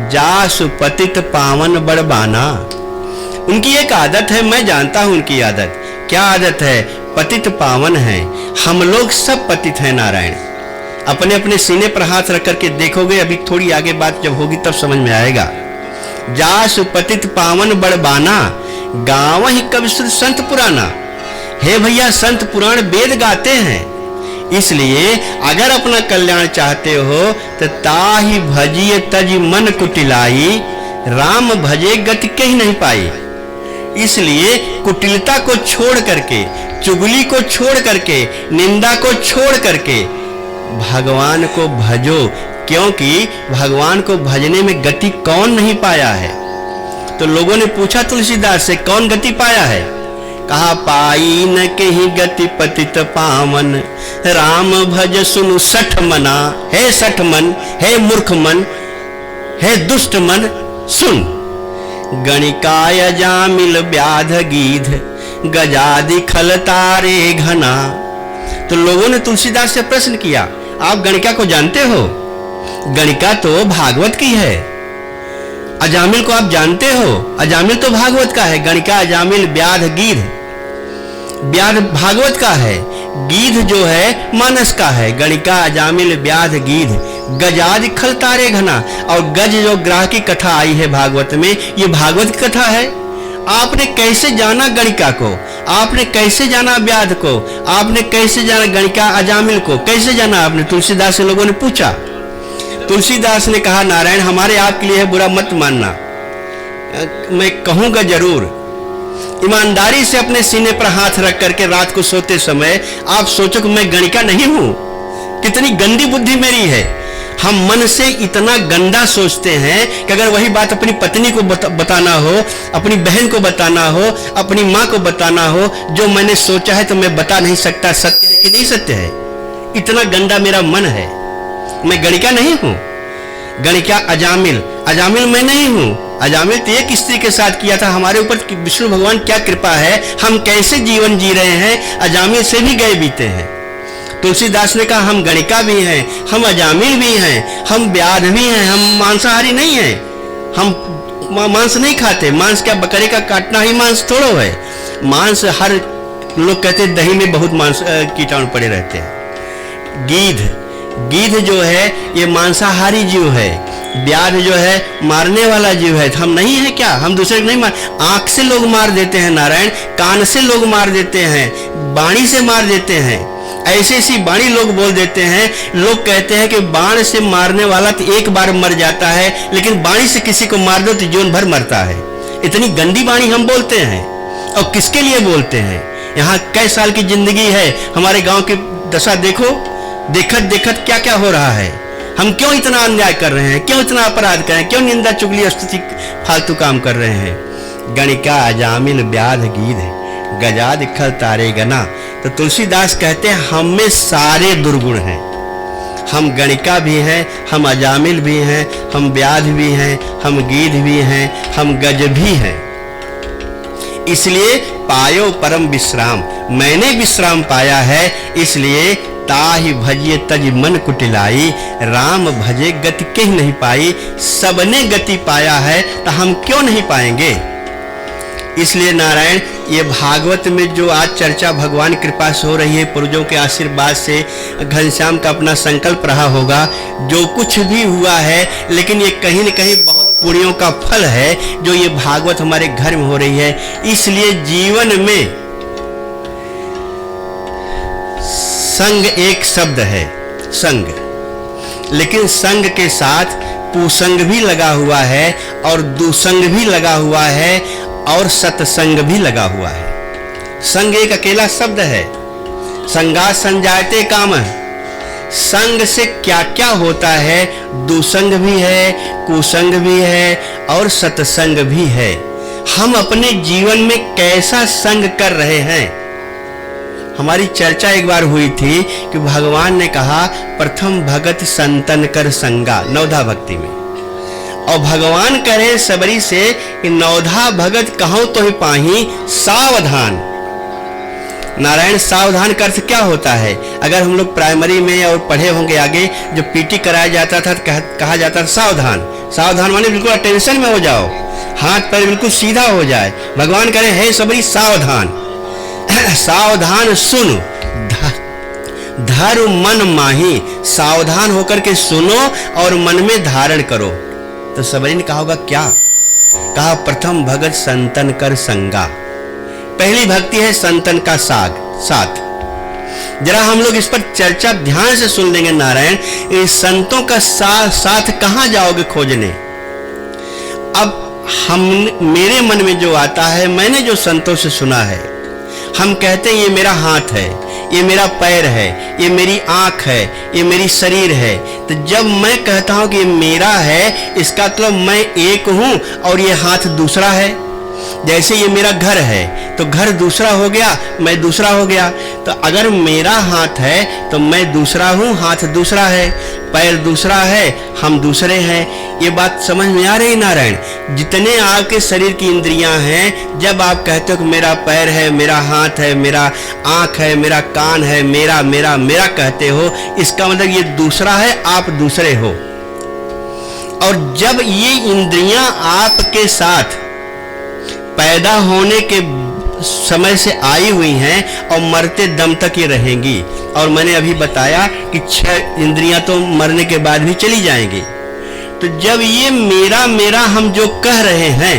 जासु पतित पावन बड़बाना। उनकी एक आदत है, मैं जानता हूं उनकी आदत। क्या आदत है? पतित पावन है। हम लोग सब पतित हैं नारायण। अपने अपने सीने पर हाथ रख करके देखोगे, अभी थोड़ी आगे बात जब होगी तब समझ में आएगा। जासु पतित पावन बड़बाना, गाँव ही कवि सुर संत पुराना। हे भैया, संत पुराण वेद गाते हैं, इसलिए अगर अपना कल्याण चाहते हो तो ताहि भजिए तज मन कुटिलाई, राम भजे गति कहीं नहीं पाई। इसलिए कुटिलता को छोड़ करके, चुगली को छोड़ करके, निंदा को छोड़ करके भगवान को भजो, क्योंकि भगवान को भजने में गति कौन नहीं पाया है। तो लोगों ने पूछा तुलसीदास से, कौन गति पाया है? कहा पाई न कहीं गति पतित पावन, राम भज सुनु सठ मना। हे सठ मन, हे मूर्ख मन, हे दुष्ट मन, सुन। गणिकाय जामिल व्याध गीध, गजादि खल तारे घना। तो लोगों ने तुलसीदास से प्रश्न किया, आप गणिका को जानते हो? गणिका तो भागवत की है। अजामिल को आप जानते हो? अजामिल तो भागवत का है। गणिका, अजामिल, व्याध, गीध। व्याध भागवत का है, गीध जो है मानस का है। गणिका, अजामिल, व्याध, गीध, गजादि खल तारे घना। और गज जो ग्राह की कथा आई है भागवत में, ये भागवत की कथा है। आपने कैसे जाना गणिका को? आपने कैसे जाना व्याध को? आपने कैसे जाना गणिका, अजामिल को? कैसे जाना आपने? तुलसीदास से लोगों ने पूछा। तुलसीदास ने कहा, नारायण हमारे आपके लिए है, बुरा मत मानना, मैं कहूंगा जरूर। ईमानदारी से अपने सीने पर हाथ रख करके रात को सोते समय आप सोचो कि मैं गणिका नहीं हूं। कितनी गंदी बुद्धि मेरी है। हम मन से इतना गंदा सोचते हैं कि अगर वही बात अपनी पत्नी को बताना हो, अपनी बहन को बताना हो, अपनी माँ को बताना हो, जो मैंने सोचा है तो मैं बता नहीं सकता, सत्य है कि नहीं सत्य है। इतना गंदा मेरा मन है। मैं गणिका नहीं हूं। गणिका, अजामिल, अजामिल मैं नहीं हूं। अजामिल तो एक स्त्री के साथ किया था। हमारे ऊपर विष्णु भगवान क्या कृपा है, हम कैसे जीवन जी रहे हैं, अजामिल से भी गए बीते हैं। तुलसीदास ने कहा, हम गणिका भी हैं, हम अजामिल भी हैं, हम व्याध भी हैं, हम मांसाहारी नहीं हैं, हम मांस नहीं खाते। मांस क्या, बकरे का काटना ही मांस थोड़ो है। मांस हर लोग कहते हैं दही में बहुत मांस कीटाणु पड़े रहते हैं। गीध, गीध जो है ये मांसाहारी जीव है। व्याध जो है मारने वाला जीव है। हम नहीं है क्या? हम दूसरे को नहीं मार, आंख से लोग मार देते हैं नारायण, कान से लोग मार देते हैं, बाणी से मार देते हैं। ऐसी ऐसी बाणी लोग बोल देते हैं। लोग कहते हैं कि बाण से मारने वाला तो एक बार मर जाता है, लेकिन बाणी से किसी को मार दो तो जीवन भर मरता है। इतनी गंदी बाणी हम बोलते हैं। और किसके लिए बोलते हैं? यहाँ कई साल की जिंदगी है, हमारे गांव की दशा देखो, देखत देखत क्या क्या हो रहा है। हम क्यों इतना अन्याय कर रहे हैं, क्यों इतना अपराध कर रहे हैं, क्यों निंदा चुगली स्तुति फालतू काम कर रहे हैं। गणिका, अजामिल, व्याध, गीध, गजादि खल तारे घना। तो तुलसीदास कहते हैं हम में सारे दुर्गुण हैं। हम गणिका भी हैं, हम अजामिल भी हैं, हम व्याध भी हैं, हम गीध भी हैं, हम गज भी हैं। इसलिए पायो परम विश्राम, मैंने विश्राम पाया है, इसलिए ताहि भजिए तज मन कुटिलाई, राम भजे गति कहीं नहीं पाई। सबने गति पाया है तो हम क्यों नहीं पाएंगे? इसलिए नारायण, ये भागवत में जो आज चर्चा भगवान कृपा से हो रही है, पूर्वजों के आशीर्वाद से, घनश्याम का अपना संकल्प रहा होगा, जो कुछ भी हुआ है, लेकिन ये कहीं न कहीं बहुत पुण्यों का फल है जो ये भागवत हमारे घर में हो रही है। इसलिए जीवन में संग एक शब्द है, संग, लेकिन संग के साथ पुसंग भी लगा हुआ है और दुसंग भी लगा हुआ है और सत्संग भी लगा हुआ है। संग एक अकेला शब्द है। संगा संजायते काम। संग से क्या क्या होता है? दुसंग भी है, कुसंग भी है और सत्संग भी है। हम अपने जीवन में कैसा संग कर रहे हैं? हमारी चर्चा एक बार हुई थी कि भगवान ने कहा प्रथम भगत संतन कर संगा, नवधा भक्ति में। और भगवान कह रहे सबरी से कि नवधा भगत कहो तो ही पाही सावधान। नारायण, सावधान का अर्थ क्या होता है? अगर हम लोग प्राइमरी में और पढ़े होंगे आगे, जो पीटी कराया जाता था तो कहा जाता था सावधान। सावधान माने बिल्कुल अटेंशन में हो जाओ, हाथ पैर बिल्कुल सीधा हो जाए। भगवान कह रहे हे सबरी सावधान, सावधान सुन, धर मन माही, सावधान होकर के सुनो और मन में धारण करो। तो सबरी ने कहा होगा क्या? कहा प्रथम भगत संतन कर संगा, पहली भक्ति है संतन का साथ। जरा हम लोग इस पर चर्चा ध्यान से सुन लेंगे। नारायण, इस संतों का साथ कहां जाओगे खोजने? अब हम, मेरे मन में जो आता है, मैंने जो संतों से सुना है, हम कहते हैं ये मेरा हाथ है, ये मेरा पैर है, ये मेरी आंख है, ये मेरी शरीर है। तो जब मैं कहता हूं कि ये मेरा है, इसका मतलब मैं एक हूं और ये हाथ दूसरा है। जैसे ये मेरा घर है तो घर दूसरा हो गया, मैं दूसरा हो गया। तो अगर मेरा हाथ है तो मैं दूसरा हूं, हाथ दूसरा है, पैर दूसरा है, हम दूसरे हैं। ये बात समझ में आ रही नारायण? जितने आपके शरीर की इंद्रियां हैं, जब आप कहते हो कि मेरा पैर है, मेरा हाथ है, मेरा आंख है, मेरा कान है, मेरा मेरा मेरा कहते हो, इसका मतलब ये दूसरा है, आप दूसरे हो। और जब ये इंद्रियां आपके साथ पैदा होने के समय से आई हुई हैं और मरते दम तक ये रहेंगी, और मैंने अभी बताया कि 6 इंद्रियां तो मरने के बाद भी चली जाएंगी। तो जब ये मेरा मेरा हम जो कह रहे हैं,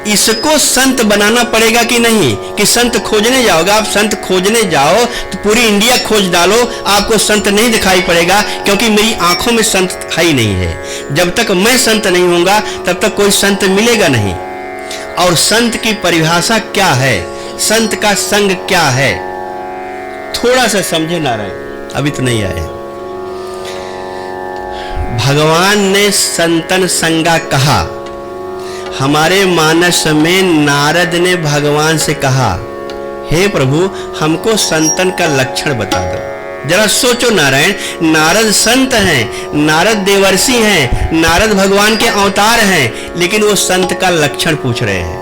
इसको संत बनाना पड़ेगा कि नहीं? कि संत खोजने जाओगे? आप संत खोजने जाओ तो पूरी इंडिया खोज डालो, आपको संत नहीं दिखाई पड़ेगा, क्योंकि मेरी आंखों में संत है ही नहीं है। जब तक मैं संत नहीं होऊंगा तब तक कोई संत मिलेगा नहीं। और संत की परिभाषा क्या है, संत का संग क्या है, थोड़ा सा समझे नारायण, अभी तो नहीं आए। भगवान ने संतन संगा कहा। हमारे मानस में नारद ने भगवान से कहा, हे प्रभु हमको संतन का लक्षण बता दो। जरा सोचो नारायण, नारद संत हैं, नारद देवर्षि हैं, नारद भगवान के अवतार हैं, लेकिन वो संत का लक्षण पूछ रहे हैं।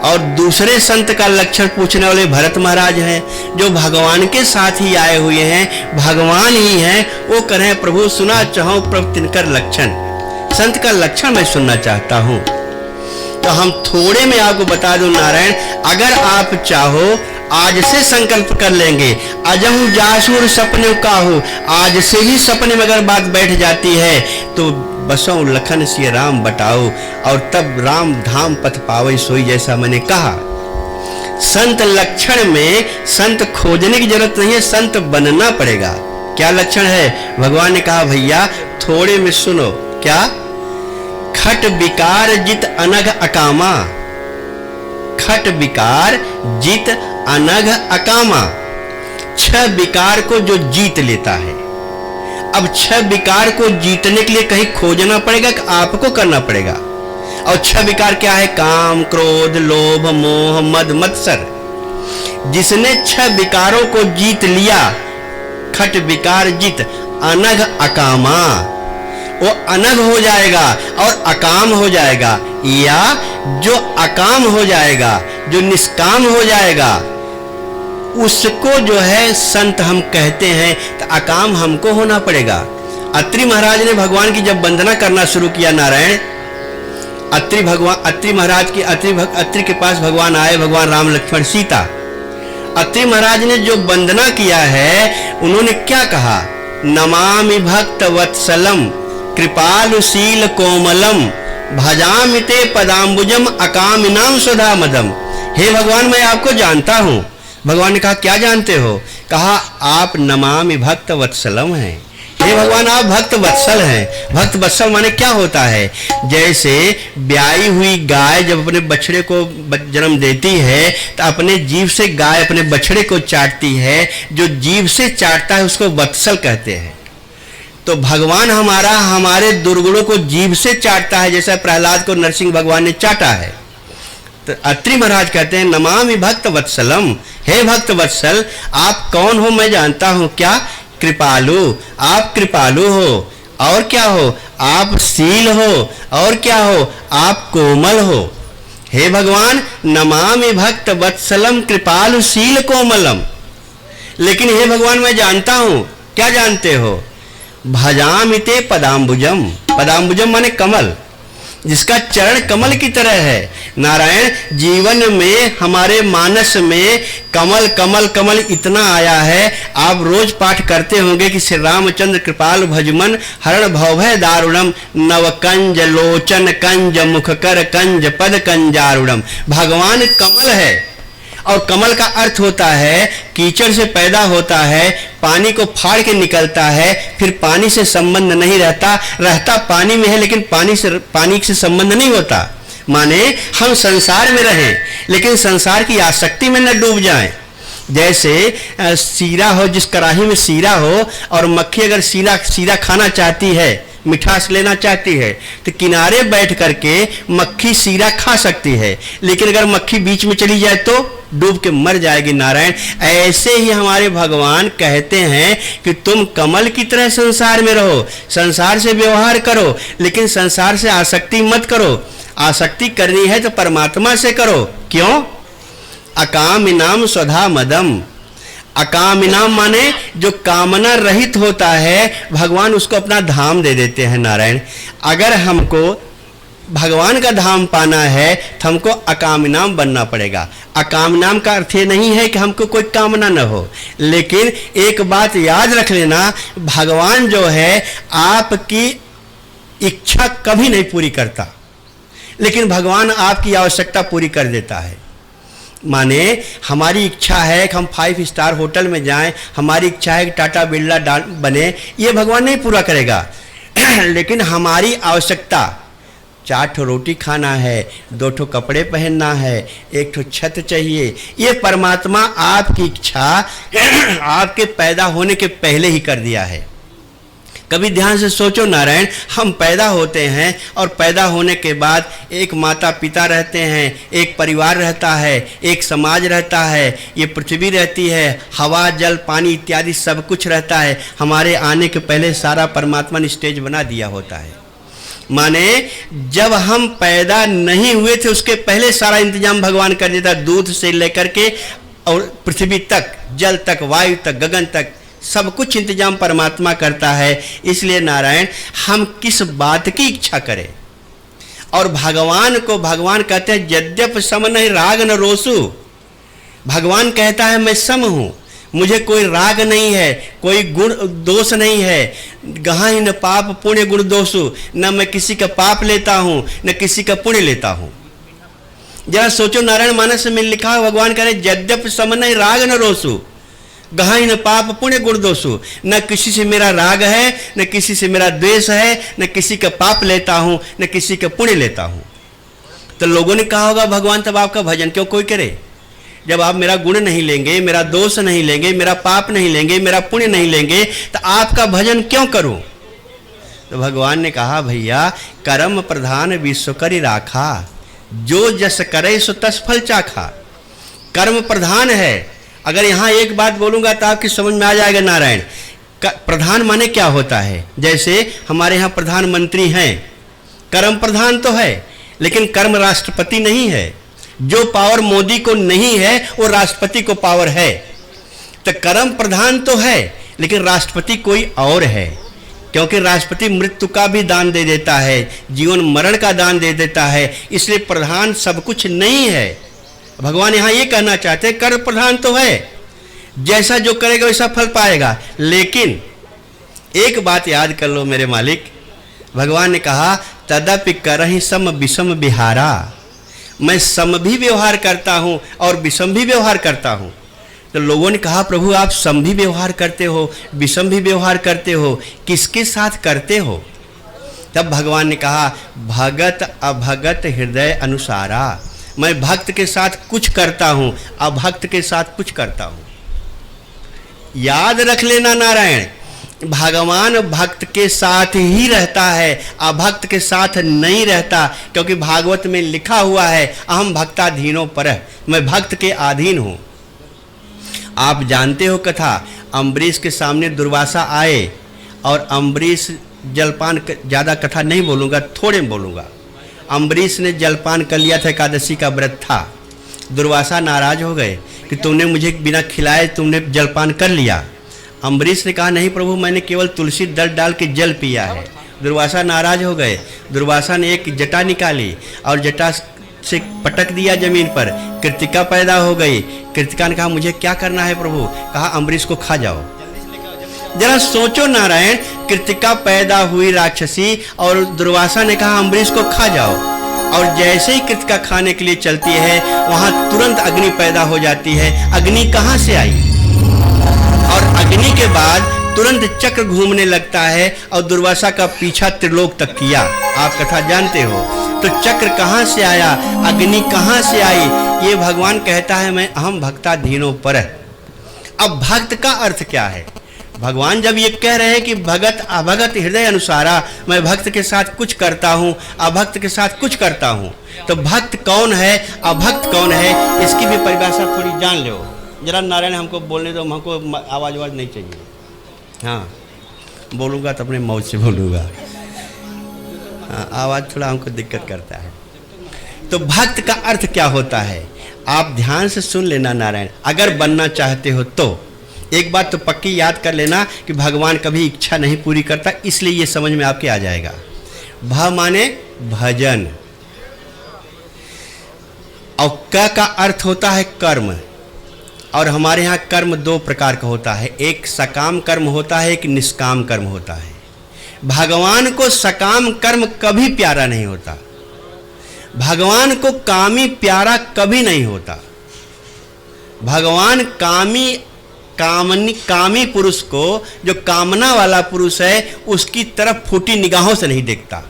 और दूसरे संत का लक्षण पूछने वाले भरत महाराज हैं, जो भगवान के साथ ही आए हुए हैं, भगवान ही हैं। वो कह रहे हैं प्रभु सुना चाहो प्रभु तिनकर लक्षण, संत का लक्षण मैं सुनना चाहता हूं। तो हम थोड़े में आपको बता दूं नारायण, अगर आप चाहो आज से संकल्प कर लेंगे, अजहू जासूर सपने का हो, आज से ही सपने में अगर बात बैठ जाती है तो बसों लखन सिय राम बटाओ, और तब राम धाम पथ पावे सोई, जैसा मैंने कहा। संत लक्षण में संत खोजने की जरूरत नहीं है, संत बनना पड़ेगा। क्या लक्षण है? भगवान ने कहा भैया थोड़े में सुनो। क्या? खट विकार जित अनघ अकामा, खट विकार जित अनघ अकामा, 6 विकार को जो जीत लेता है। अब 6 विकार को जीतने के लिए कहीं खोजना पड़ेगा कि आपको करना पड़ेगा? और 6 विकार क्या है? काम, क्रोध, लोभ, मोह, मद, मत्सर। जिसने 6 विकारों को जीत लिया, खट विकार जित अनघ अकामा, वो अनघ हो जाएगा और अकाम हो जाएगा। या जो अकाम हो जाएगा, जो निष्काम हो जाएगा, उसको जो है संत हम कहते हैं। तो अकाम हमको होना पड़ेगा। अत्रि महाराज ने भगवान की जब वंदना करना शुरू किया नारायण, अत्रि महाराज की अत्रि के पास भगवान आए, भगवान राम लक्ष्मण सीता। अत्रि महाराज ने जो वंदना किया है, उन्होंने क्या कहा? नमामि भक्त वत्सलम कृपालुशील कोमलम भजामिते पदाम्बुजम अकामिनाम सुधा मदम। हे भगवान मैं आपको जानता हूं। भगवान ने कहा क्या जानते हो? कहा आप नमामि भक्त वत्सलम हैं। हे भगवान आप भक्त वत्सल हैं। भक्त वत्सल माने क्या होता है? जैसे ब्याई हुई गाय जब अपने बछड़े को जन्म देती है तो अपने जीभ से गाय अपने बछड़े को चाटती है। जो जीभ से चाटता है उसको वत्सल कहते हैं। तो भगवान हमारे दुर्गुणों को जीभ से चाटता है, जैसा प्रहलाद को नरसिंह भगवान ने चाटा है। तो अत्रि महाराज कहते हैं नमामि भक्त वत्सलम, हे भक्त वत्सल आप कौन हो मैं जानता हूं। क्या? कृपालु, आप कृपालु हो। और क्या हो? आप शील हो। और क्या हो? आप कोमल हो। हे भगवान नमामि भक्त वत्सलम कृपालु शील कोमलम। लेकिन हे भगवान मैं जानता हूं। क्या जानते हो? भजामिते पदाम्बुजम, पदाम्बुजम माने कमल, जिसका चरण कमल की तरह है। नारायण जीवन में हमारे मानस में कमल कमल कमल इतना आया है। आप रोज पाठ करते होंगे कि श्री रामचंद्र कृपाल भजमन हरण भवभय दारुणम नव कंज लोचन कंज मुखकर कंज पद कंजारुणम। भगवान कमल है और कमल का अर्थ होता है कीचड़ से पैदा होता है, पानी को फाड़ के निकलता है, फिर पानी से संबंध नहीं रहता पानी में है, लेकिन पानी से संबंध नहीं होता। माने हम संसार में रहें लेकिन संसार की आसक्ति में न डूब जाएं। जैसे सीरा हो, जिस कढ़ाई में सीरा हो और मक्खी अगर सीरा खाना चाहती है, मिठास लेना चाहती है, तो किनारे बैठ करके मक्खी सीरा खा सकती है, लेकिन अगर मक्खी बीच में चली जाए तो डूब के मर जाएगी। नारायण ऐसे ही हमारे भगवान कहते हैं कि तुम कमल की तरह संसार में रहो, संसार से व्यवहार करो, लेकिन संसार से आसक्ति मत करो। आसक्ति करनी है तो परमात्मा से करो। क्यों? अकामिनाम स्वधा मदम। अकामिनाम माने जो कामना रहित होता है, भगवान उसको अपना धाम दे देते हैं। नारायण अगर हमको भगवान का धाम पाना है तो हमको अकामिनाम बनना पड़ेगा। अकामिनाम का अर्थ ये नहीं है कि हमको कोई कामना न हो, लेकिन एक बात याद रख लेना, भगवान जो है आपकी इच्छा कभी नहीं पूरी करता, लेकिन भगवान आपकी आवश्यकता पूरी कर देता है। माने हमारी इच्छा है कि हम 5 स्टार होटल में जाएं, हमारी इच्छा है कि टाटा बिरला बने, ये भगवान नहीं पूरा करेगा। लेकिन हमारी आवश्यकता 4 ठो रोटी खाना है, 2 ठो कपड़े पहनना है, 1 ठो छत चाहिए, ये परमात्मा आपकी इच्छा आपके पैदा होने के पहले ही कर दिया है। कभी ध्यान से सोचो नारायण, हम पैदा होते हैं और पैदा होने के बाद एक माता पिता रहते हैं, एक परिवार रहता है, एक समाज रहता है, ये पृथ्वी रहती है, हवा जल पानी इत्यादि सब कुछ रहता है। हमारे आने के पहले सारा परमात्मा ने स्टेज बना दिया होता है। माने जब हम पैदा नहीं हुए थे उसके पहले सारा इंतजाम भगवान कर देता, दूध से लेकर के और पृथ्वी तक, जल तक, वायु तक, गगन तक, सब कुछ इंतजाम परमात्मा करता है। इसलिए नारायण हम किस बात की इच्छा करें। और भगवान को भगवान कहते हैं यद्यप सम नहीं राग न रोसु। भगवान कहता है मैं सम हूं, मुझे कोई राग नहीं है, कोई गुण दोष नहीं है। गहां न पाप पुण्य गुण दोषु, न मैं किसी का पाप लेता हूं न किसी का पुण्य लेता हूं। जरा सोचो नारायण मानस में लिखा है, भगवान कह रहे यद्यप सम नहीं राग न रोसु, गहां न पाप पुण्य गुण दोषु। न किसी से मेरा राग है, न किसी से मेरा द्वेष है, न किसी का पाप लेता हूं न किसी का पुण्य लेता हूं। तो लोगों ने कहा होगा भगवान तब आपका भजन क्यों कोई करे? जब आप मेरा गुण नहीं लेंगे, मेरा दोष नहीं लेंगे, मेरा पाप नहीं लेंगे, मेरा पुण्य नहीं लेंगे, तो आपका भजन क्यों करूं? तो भगवान ने कहा भैया कर्म प्रधान विश्व करि राखा, जो जस करे सो तस फल चाखा। कर्म प्रधान है। अगर यहाँ एक बात बोलूंगा तो आपकी समझ में आ जाएगा नारायण। प्रधान माने क्या होता है? जैसे हमारे यहाँ प्रधानमंत्री हैं, कर्म प्रधान तो है, लेकिन कर्म राष्ट्रपति नहीं है। जो पावर मोदी को नहीं है वो राष्ट्रपति को पावर है। तो कर्म प्रधान तो है, लेकिन राष्ट्रपति कोई और है, क्योंकि राष्ट्रपति मृत्यु का भी दान दे देता है, जीवन मरण का दान दे देता है। इसलिए प्रधान सब कुछ नहीं है। भगवान यहां ये कहना चाहते हैं कर्म प्रधान तो है, जैसा जो करेगा वैसा फल पाएगा। लेकिन एक बात याद कर लो मेरे मालिक, भगवान ने कहा तदपि करहि सम विषम विहारा। मैं सम भी व्यवहार करता हूं और विषम भी व्यवहार करता हूं। तो लोगों ने कहा प्रभु आप सम भी व्यवहार करते हो, विषम भी व्यवहार करते हो, किसके साथ करते हो? तब भगवान ने कहा भगत अभगत हृदय अनुसारा। मैं भक्त के साथ कुछ करता हूं, अभक्त के साथ कुछ करता हूं। याद रख लेना नारायण, भगवान भक्त के साथ ही रहता है, अभक्त के साथ नहीं रहता। क्योंकि भागवत में लिखा हुआ है अहम भक्ताधीनो परः, मैं भक्त के अधीन हूं। आप जानते हो कथा, अम्बरीश के सामने दुर्वासा आए और अम्बरीश जलपान, ज़्यादा कथा नहीं बोलूँगा, थोड़े बोलूँगा। अम्बरीश ने जलपान कर लिया था, एकादशी का व्रत था। दुर्वासा नाराज हो गए कि तुमने मुझे बिना खिलाए तुमने जलपान कर लिया। अम्बरीश ने कहा नहीं प्रभु, मैंने केवल तुलसी दल डाल के जल पिया है। दुर्वासा नाराज हो गए। दुर्वासा ने एक जटा निकाली और जटा से पटक दिया जमीन पर, कृतिका पैदा हो गई। कृतिका ने कहा मुझे क्या करना है प्रभु? कहा अम्बरीश को खा जाओ। जरा सोचो नारायण, कृतिका पैदा हुई राक्षसी और दुर्वासा ने कहा अम्बरीश को खा जाओ, और जैसे ही कृतिका खाने के लिए चलती है वहां तुरंत अग्नि पैदा हो जाती है। अग्नि कहां से आई? और अग्नि के बाद तुरंत चक्र घूमने लगता है और दुर्वासा का पीछा त्रिलोक तक किया। आप कथा जानते हो। तो चक्र कहां से आया, अग्नि कहां से आई? ये भगवान कहता है मैं अहम भक्ता धीनो पर। अब भक्त का अर्थ क्या है? भगवान जब ये कह रहे हैं कि भगत अभगत हृदय अनुसारा, मैं भक्त के साथ कुछ करता हूँ, अभक्त के साथ कुछ करता हूँ, तो भक्त कौन है, अभक्त कौन है, इसकी भी परिभाषा थोड़ी जान लो। जरा नारायण हमको बोलने दो, हमको आवाज नहीं चाहिए। हाँ, बोलूँगा तो अपने मौज से बोलूँगा। हाँ, आवाज़ थोड़ा हमको दिक्कत करता है। तो भक्त का अर्थ क्या होता है, आप ध्यान से सुन लेना नारायण। अगर बनना चाहते हो तो एक बात तो पक्की याद कर लेना कि भगवान कभी इच्छा नहीं पूरी करता, इसलिए ये समझ में आपके आ जाएगा। भ माने भजन, और क का अर्थ होता है कर्म। और हमारे यहाँ कर्म दो प्रकार का होता है, एक सकाम कर्म होता है, एक निष्काम कर्म होता है। भगवान को सकाम कर्म कभी प्यारा नहीं होता, भगवान को कामी प्यारा कभी नहीं होता। भगवान कामी पुरुष को, जो कामना वाला पुरुष है, उसकी तरफ फूटी निगाहों से नहीं देखता।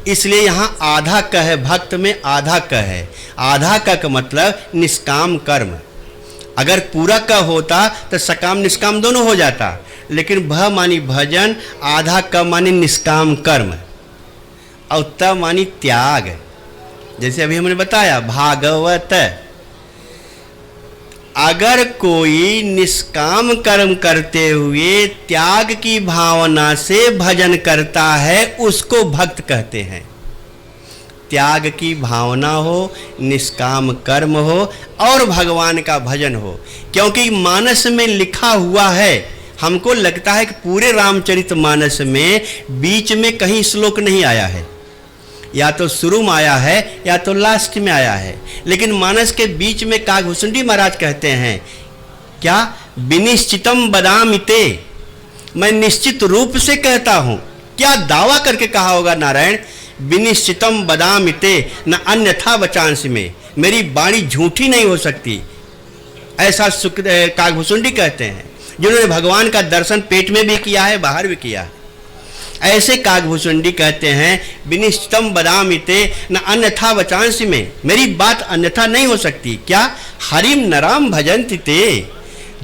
इसलिए यहाँ आधा क है, भक्त में आधा क है। आधा क का मतलब निष्काम कर्म। अगर पूरा क होता तो सकाम निष्काम दोनों हो जाता, लेकिन भ मानी भजन, आधा क मानी निष्काम कर्म, और त मानी त्याग। जैसे अभी हमने बताया भागवत, अगर कोई निष्काम कर्म करते हुए त्याग की भावना से भजन करता है, उसको भक्त कहते हैं। त्याग की भावना हो, निष्काम कर्म हो और भगवान का भजन हो। क्योंकि मानस में लिखा हुआ है, हमको लगता है कि पूरे रामचरितमानस में बीच में कहीं श्लोक नहीं आया है, या तो शुरू में आया है या तो लास्ट में आया है, लेकिन मानस के बीच में काकभूषुंडी महाराज कहते हैं क्या, विनिश्चितम बदामिते, मैं निश्चित रूप से कहता हूं। क्या दावा करके कहा होगा नारायण, विनिश्चितम बदामिते न अन्यथा वचांसी में, मेरी वाणी झूठी नहीं हो सकती। ऐसा काकभूषुंडी कहते हैं, जिन्होंने भगवान का दर्शन पेट में भी किया है, बाहर भी किया है। ऐसे काकभूषुंडी कहते हैं विनिश्चितम बदामिते न अन्यथा वचांसी में, मेरी बात अन्यथा नहीं हो सकती। क्या, हरिम नराम भजन्ति ते,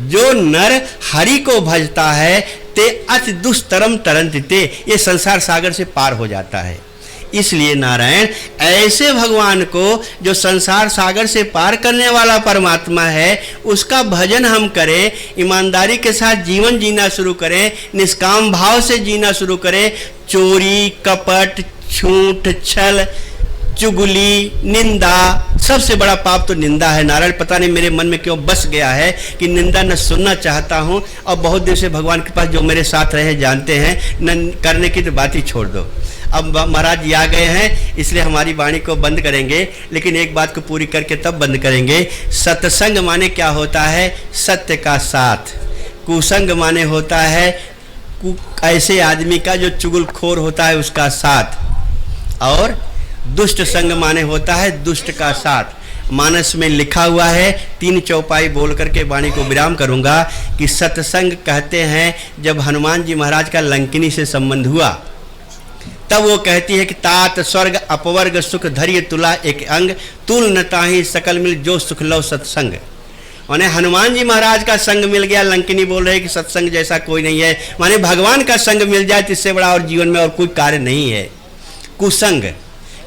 जो नर हरि को भजता है, ते अति दुष्तरम तरन्ति ते, ये संसार सागर से पार हो जाता है। इसलिए नारायण, ऐसे भगवान को जो संसार सागर से पार करने वाला परमात्मा है, उसका भजन हम करें, ईमानदारी के साथ जीवन जीना शुरू करें, निष्काम भाव से जीना शुरू करें। चोरी, कपट, झूठ, छल, चुगली, निंदा, सबसे बड़ा पाप तो निंदा है नारायण। पता नहीं मेरे मन में क्यों बस गया है कि निंदा न सुनना चाहता हूँ, और बहुत देर से भगवान के पास जो मेरे साथ रहे जानते हैं, न करने की तो बात ही छोड़ दो। अब महाराज जी आ गए हैं, इसलिए हमारी वाणी को बंद करेंगे, लेकिन एक बात को पूरी करके तब बंद करेंगे। सत्संग माने क्या होता है, सत्य का साथ। कुसंग माने होता है ऐसे आदमी का जो चुगलखोर होता है, उसका साथ। और दुष्ट संग माने होता है दुष्ट का साथ। मानस में लिखा हुआ है, 3 चौपाई बोल करके वाणी को विराम करूंगा कि सत्संग कहते हैं जब हनुमान जी महाराज का लंकिनी से संबंध हुआ, तब वो कहती है कि तात स्वर्ग अपवर्ग सुख धैर्य तुला एक अंग, तुल न ताहि सकल मिल जो सुख लो सत्संग। माने हनुमान जी महाराज का संग मिल गया, लंकिनी बोल रहे कि सत्संग जैसा कोई नहीं है। माने भगवान का संग मिल जाए तो इससे बड़ा और जीवन में और कोई कार्य नहीं है। कुसंग,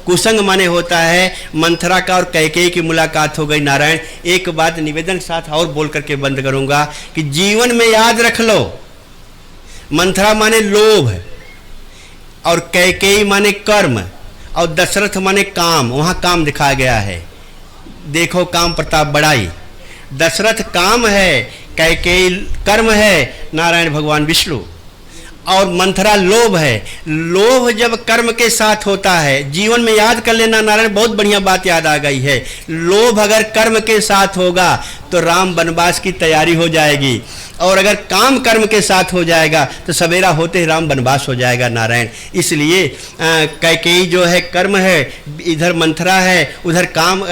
कुसंग माने होता है मंथरा का और कैकेयी की मुलाकात हो गई। नारायण, एक बात निवेदन के साथ और बोल करके बंद करूंगा कि जीवन में याद रख लो, मंथरा माने लोभ, और कैकेयी माने कर्म, और दशरथ माने काम। वहां काम दिखाया गया है, देखो काम प्रताप बढ़ाई। दशरथ काम है, कैकेयी कर्म है, नारायण भगवान विष्णु। और मंथरा लोभ है। लोभ जब कर्म के साथ होता है, जीवन में याद कर लेना नारायण, बहुत बढ़िया बात याद आ गई है। लोभ अगर कर्म के साथ होगा तो राम वनवास की तैयारी हो जाएगी, और अगर काम कर्म के साथ हो जाएगा तो सवेरा होते ही राम वनवास हो जाएगा नारायण। इसलिए कैकेयी जो है कर्म है, इधर मंथरा है, उधर काम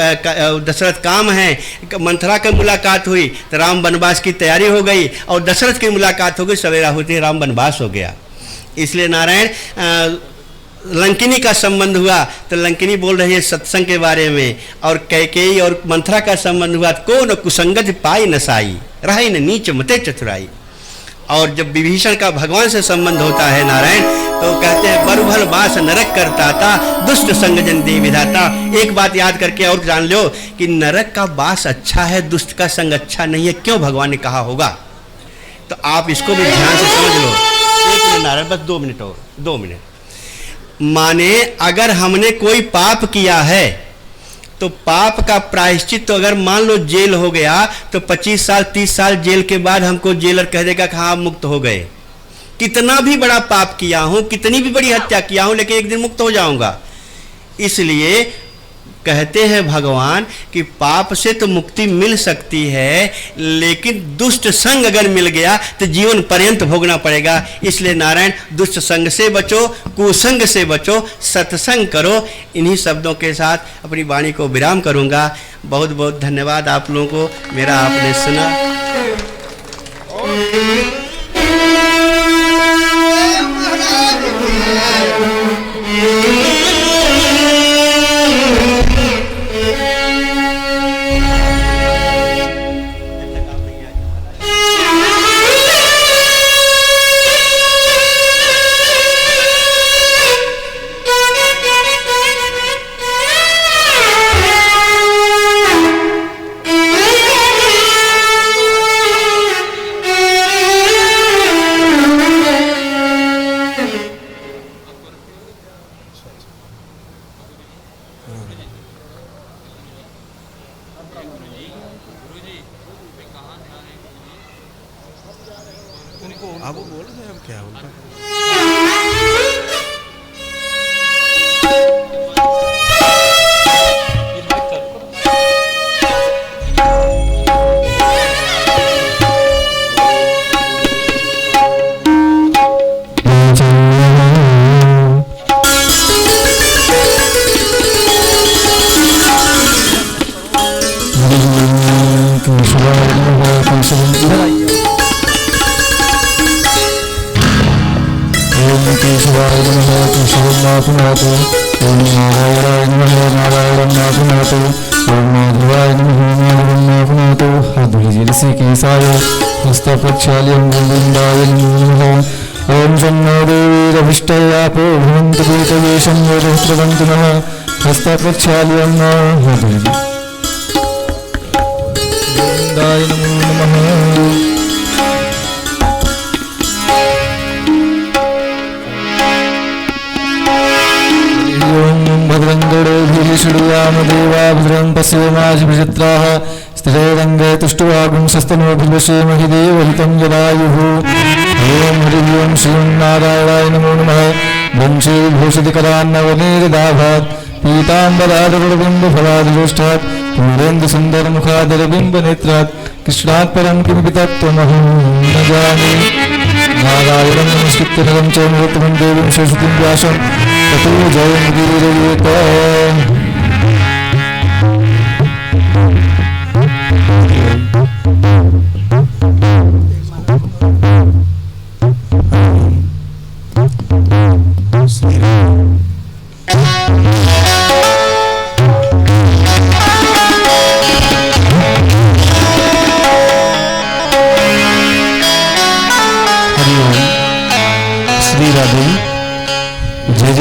दशरथ काम है। मंथरा की मुलाकात हुई तो राम वनवास की तैयारी हो गई, और दशरथ की मुलाकात हो गई, सवेरा होते ही राम वनवास हो गया। इसलिए नारायण लंकिनी का संबंध हुआ तो लंकिनी बोल रही है सत्संग के बारे में, और कैकेयी और मंथरा का संबंध हुआ को न कुसंगत पाई नसाई, रही न नीच मते चतुराई। और जब विभीषण का भगवान से संबंध होता है नारायण, तो कहते हैं बरुभल बास नरक करता था, दुष्ट संग जन दे विधाता। एक बात याद करके और जान लो कि नरक का बास अच्छा है, दुष्ट का संग अच्छा नहीं है। क्यों भगवान ने कहा होगा, तो आप इसको भी ध्यान से समझ लो। एक मिनट नारायण, बस 2 मिनट और 2 मिनट। माने अगर हमने कोई पाप किया है तो पाप का प्रायश्चित, तो अगर मान लो जेल हो गया तो 25 साल 30 साल जेल के बाद हमको जेलर कह देगा कि हाँ मुक्त हो गए। कितना भी बड़ा पाप किया हूं, कितनी भी बड़ी हत्या किया हूं, लेकिन एक दिन मुक्त हो जाऊंगा। इसलिए कहते हैं भगवान कि पाप से तो मुक्ति मिल सकती है, लेकिन दुष्ट संग अगर मिल गया तो जीवन पर्यंत भोगना पड़ेगा। इसलिए नारायण दुष्ट संग से बचो, कुसंग से बचो, सत्संग करो। इन्हीं शब्दों के साथ अपनी वाणी को विराम करूंगा। बहुत बहुत धन्यवाद आप लोगों को, मेरा आपने सुना। अब वो बोल रहे हैं, अब क्या उनका हस्तप्रक्षाल्यं गोविन्दाय नमः। ॐ शन्नो देवीरभिष्टयापो भवन्तु भूतवेषं योगस्त्रवन्तु नः। हस्तप्रक्षाल्यं गोविन्दाय नमो नमः। शृणुयाम देवा भद्रं पश्येमाजिभिचित्राः स्थिरैरङ्गे तुष्टुवागुंसस्तनोभिलषेमहि देवहितं जलायुः। ॐ हरिः ॐ श्रीमन्नारायणाय नमो नमः। वंशीभूषितकरान्नवनीरदाभात् पीताम्बरादरबिम्बफलादिलोष्टात् पूरेन्दुसुन्दरमुखादरबिम्बनेत्रात् कृष्णात् परं किमपि तत्त्वमहं न जाने। नारायणं नमस्कृत्य नरं चैव नरोत्तमं देवीं सरस्वतीं व्यासं ततो जयमुदीरयेत्।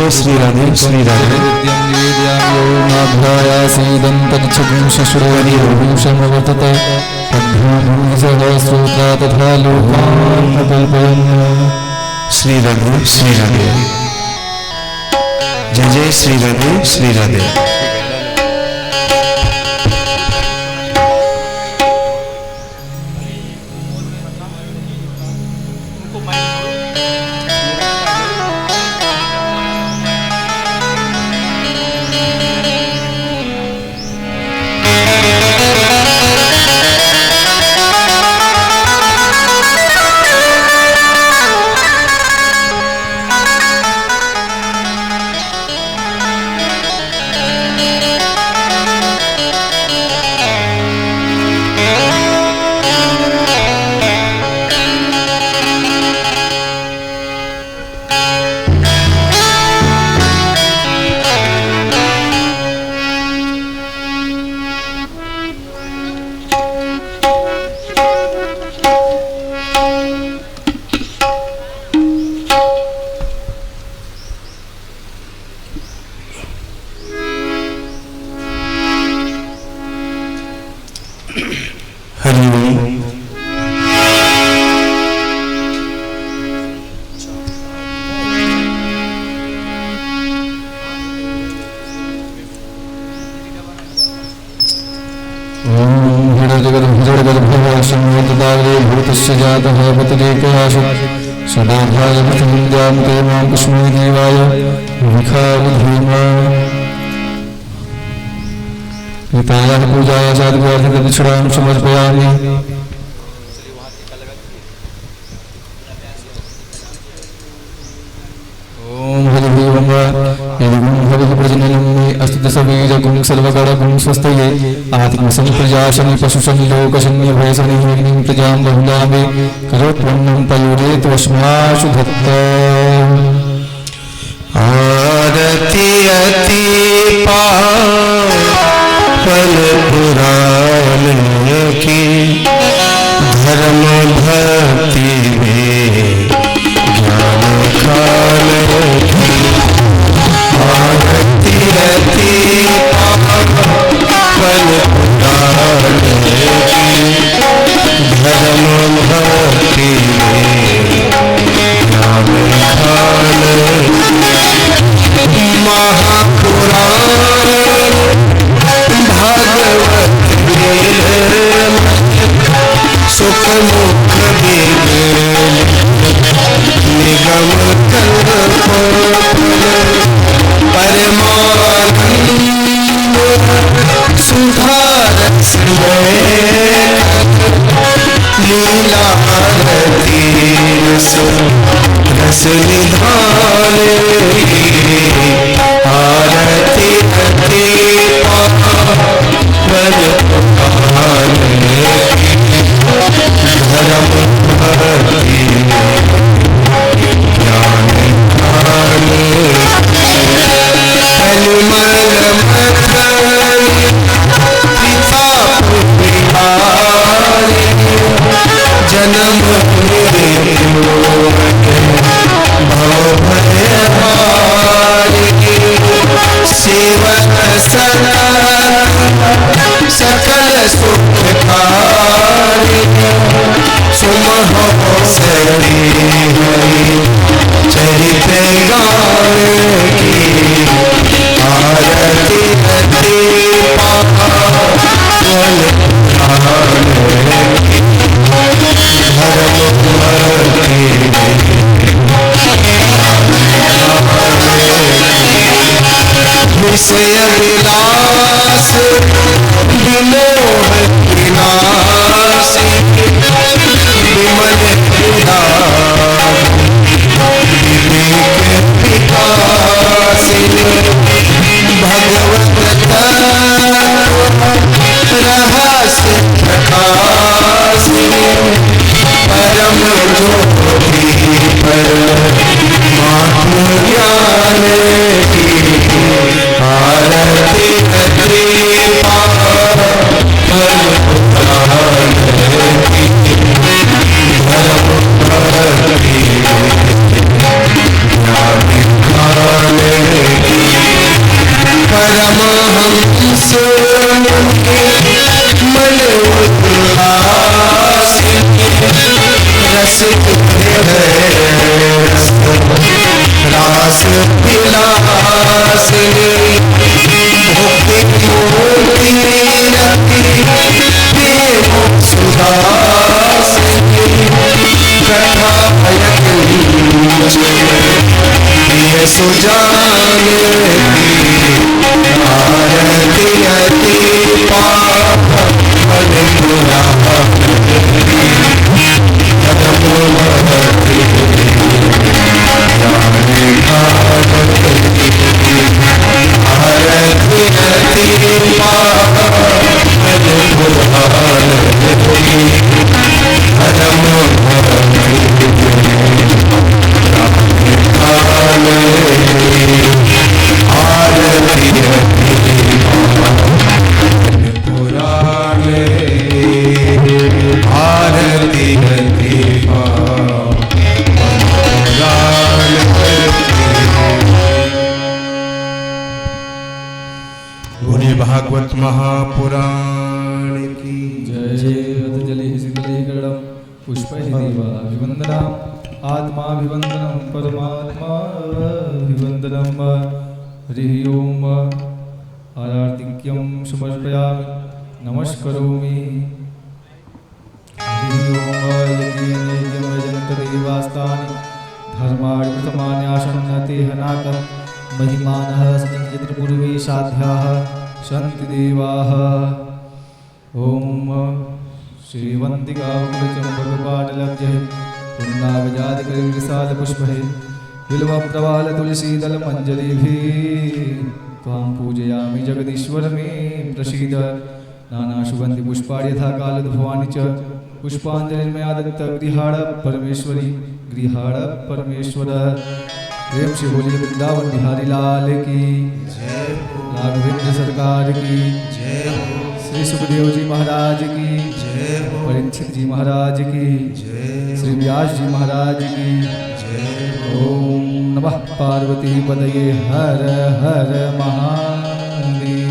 श्री राधे श्री राधे शिशुरवर्तते श्रोत्रा तथा लोकान् कल्पयन्। श्री राधे श्री राधे। जय जय श्री राधे श्री राधे। यस्य जातः पतलेकयाशु सदाभाय पथविन्द्यां ते मां कुष्मदेवाय विखावधूमा पितायाः पूजाया साधुवार्थिकदक्षिणां समर्पयामि। ओम हरिः यदिगुं भवति प्रजननं मे अस्तु दशबीजगुं सर्वगणगुं स्वस्तये आत्मसंप्रजाशनि पशुशनि लोकशनि भयशनि हिरण्यं प्रजां बहुला मे करोत्वन्नं पयोरेतवस्माशु धत्ता। आरती अति पावन पुराण की धर्म भक्ति में ज्ञान खान की। आरती अति पावन पुराण की धर्म भक्ति में ज्ञान खान महापुराण भागवत सुख मुख निगम कल्प परमानंद सुधारस लीला रस निधान। आरती अति पावन पुराण धर्म भक्ति ज्ञान खान। परिमल मदन पिता पुत्री जन्म सेवन सकल सुखकारी सुमहोत्सवी चरित गान की। आरती अति पावन पुराण की धर्म भक्ति विषय विलास विमोह विनाश विमल विवेक विकासिनी भगवत रहस्य प्रकाशिनी परम ज्योति परमात्म ज्ञान की। आरती अति पावन पुराण की धर्म भक्ति ज्ञान खान की। परमहंस मन उल्लास रस रास विलासिनी भक्ति मूर्ति रति प्रेम सुदासिनी कथा प्रिय सुजान की। आरती अति पावन पुराण धर्म भक्ति आरती अति पावन पुराण धर्म आरती पुराण आरती बोले भागवत महापुराण की जय। जले शीतलीकरणं पुष्पैर्देवाभिवन्दनम् आत्माभिवन्दनं परमात्माभिवन्दनं। हरिः ओम आरार्तिक्यं समर्पयामि नमस्करोमि। देवास्तानि धर्माणि प्रथमान्यासन्नते हनाकं महिमानः सञ्चित्रपूर्वे साध्याः सन्ति देवाः। ॐ श्रीवन्तिकावकुलचम्पकपाटलब्जे पुन्नागजादिकविशालपुष्पैः बिल्वप्रवालतुलसीदलमञ्जरीभिः त्वां पूजयामि जगदीश्वर मे प्रसीद। नानासुगन्धिपुष्पाणि यथा कालद्भवानि च पुष्पाञ्जलिर्मया दत्त गृहाण परमेश्वरी गृहाण परमेश्वर। प्रेम से बोलिए वृंदावन बिहारी लाल की जय हो, राघवेंद्र सरकार की जय हो, श्री सुखदेव जी महाराज की जय हो, परीक्षित जी महाराज की जय श्री व्यास जी महाराज की जय हो। ओम नमः पार्वती पदये हर हर महादेव।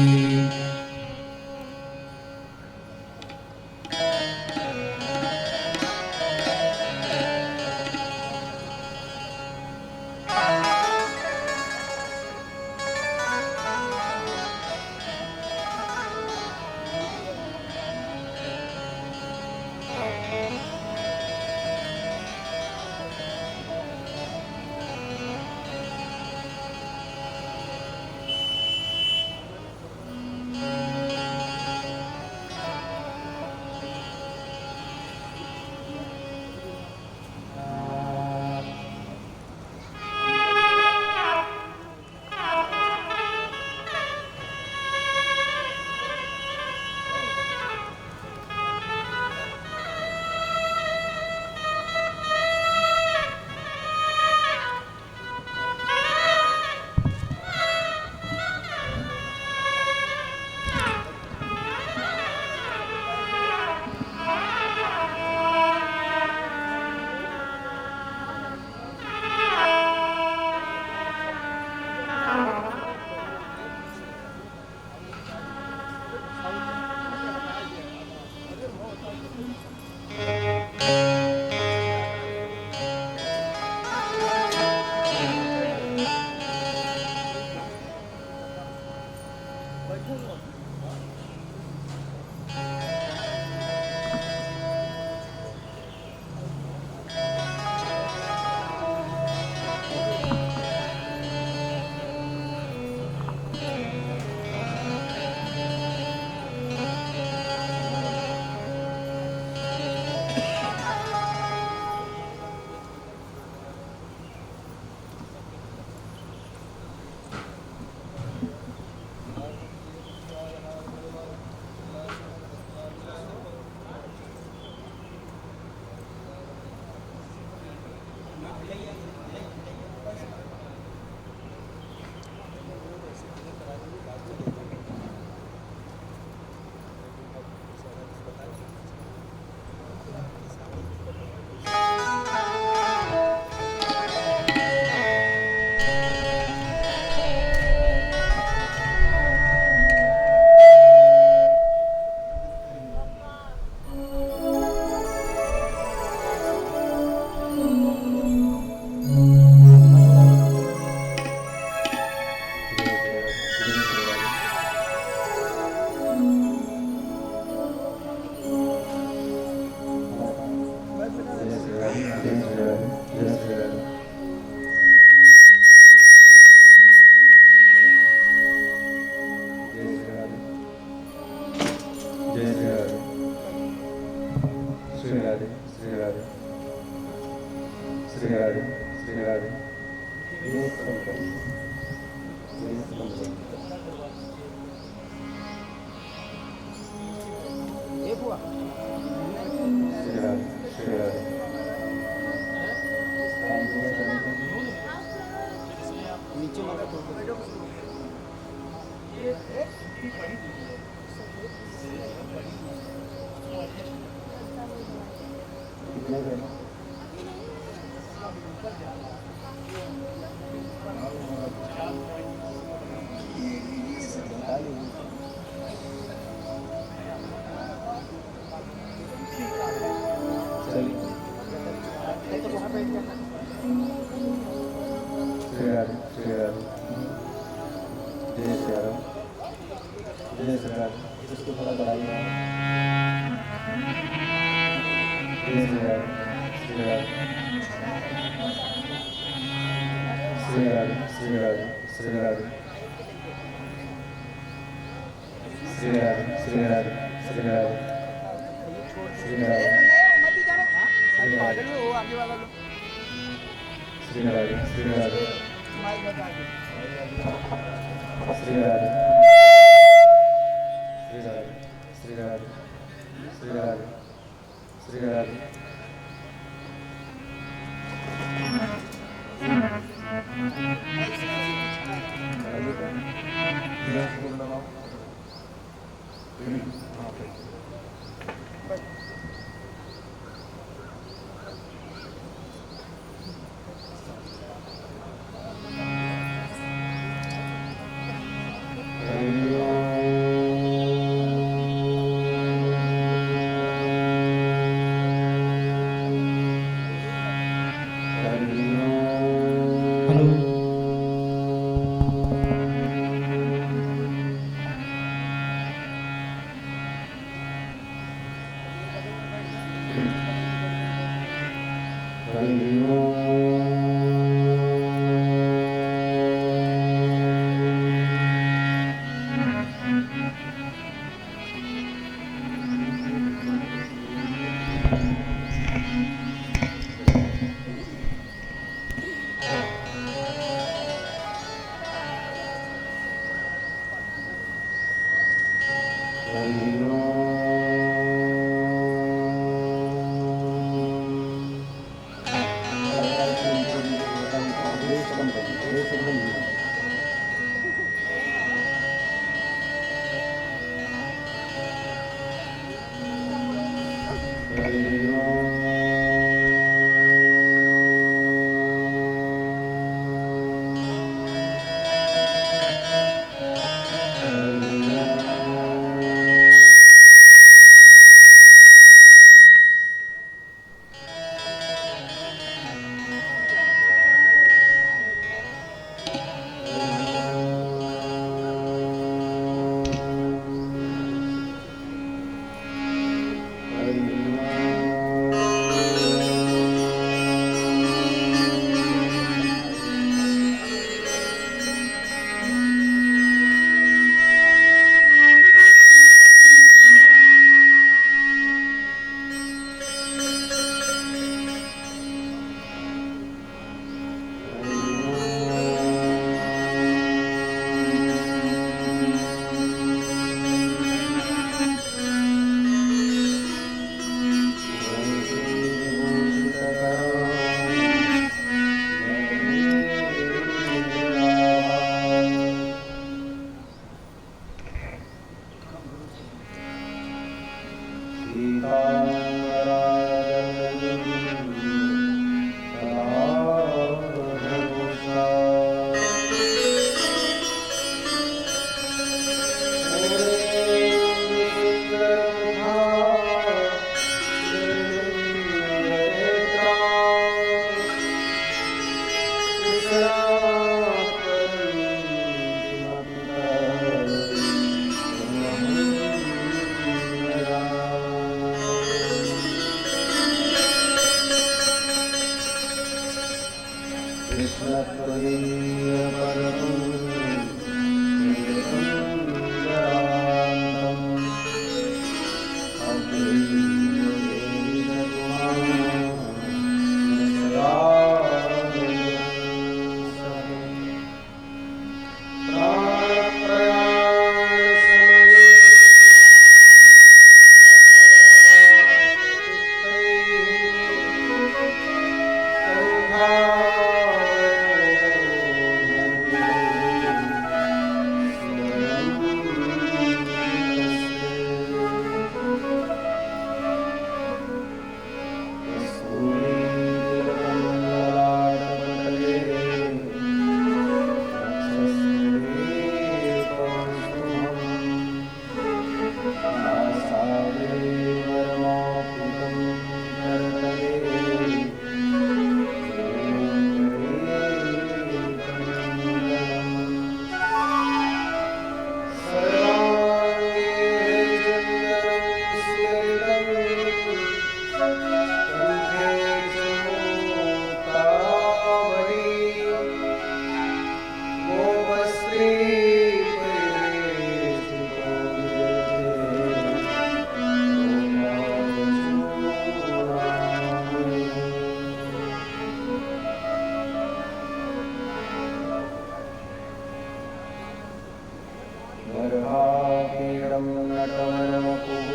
गर्भापीडं नटवरवपुः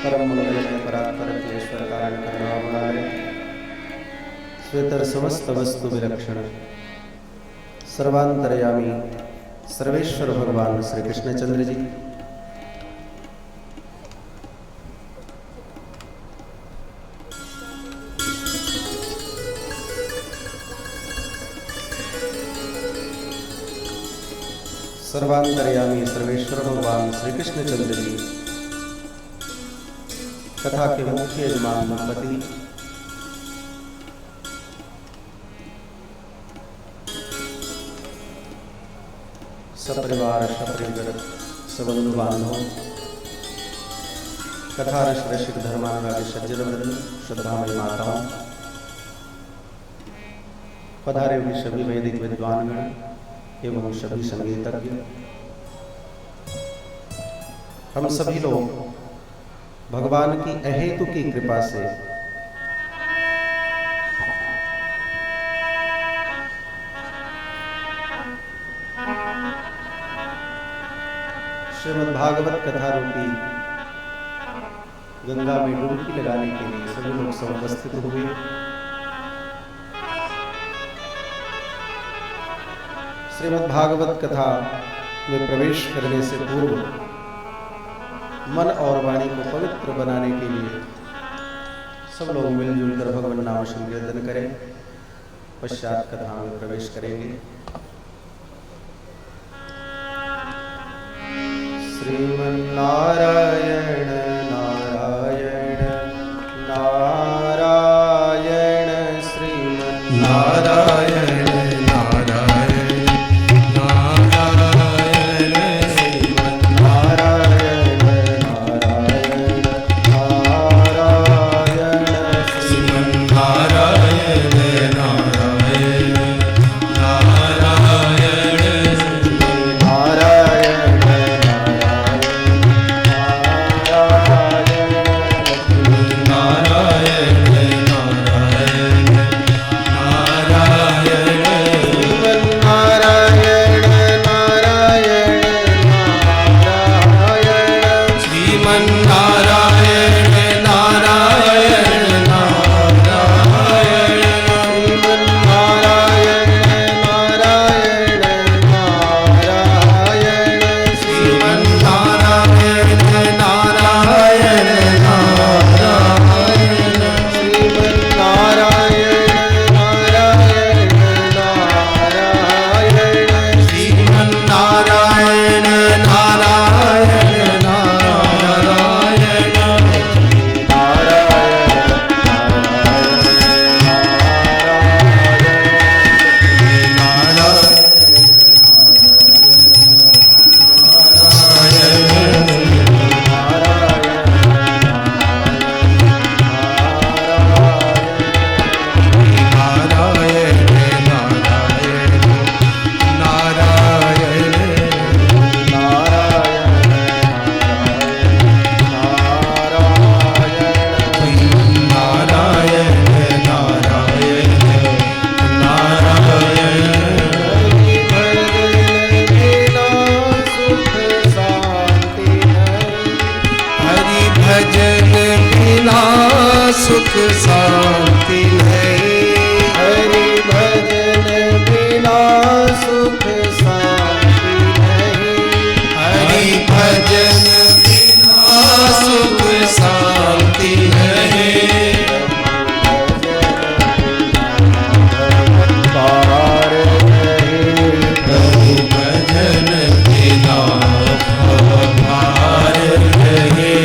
परम मंगलमय परात्पर अखिलेश्वर कारण करणारे स्वेतर समस्त वस्तु विलक्षण सर्वांतरयामी सर्वेश्वर भगवान श्री कृष्णचंद्र जी सर्वांतर्यामी सर्वेश्वर भगवान श्री कृष्ण चंद्र जी कथा के मुख्य यजमान दंपति सपरिवार सपरिवार सबंधु बांधव कथा रस रसिक धर्मानुरागी सज्जन वृंद श्रद्धामयी माताओं पधारे हुए सभी वैदिक विद्वानगण एवं सभी संगीतज्ञ, हम सभी लोग भगवान की अहेतु की कृपा से श्रीमद् भागवत कथा रूपी गंगा में डुबकी लगाने के लिए सभी लोग समुपस्थित हुए। श्रीमद् भागवत कथा में प्रवेश करने से पूर्व मन और वाणी को पवित्र बनाने के लिए सब लोग मिलजुल कर भगवान नाम संकीर्तन करें। पश्चात कथा में प्रवेश करेंगे। श्रीमन्नारायण नारायण नारायण श्रीमन्नारायण सुख शांति नहीं, हरि भजन बिना सुख शांति नहीं, हरि भजन बिना सुख शांति नहीं, पार नहीं, प्रभु भजन बिना पार नहीं।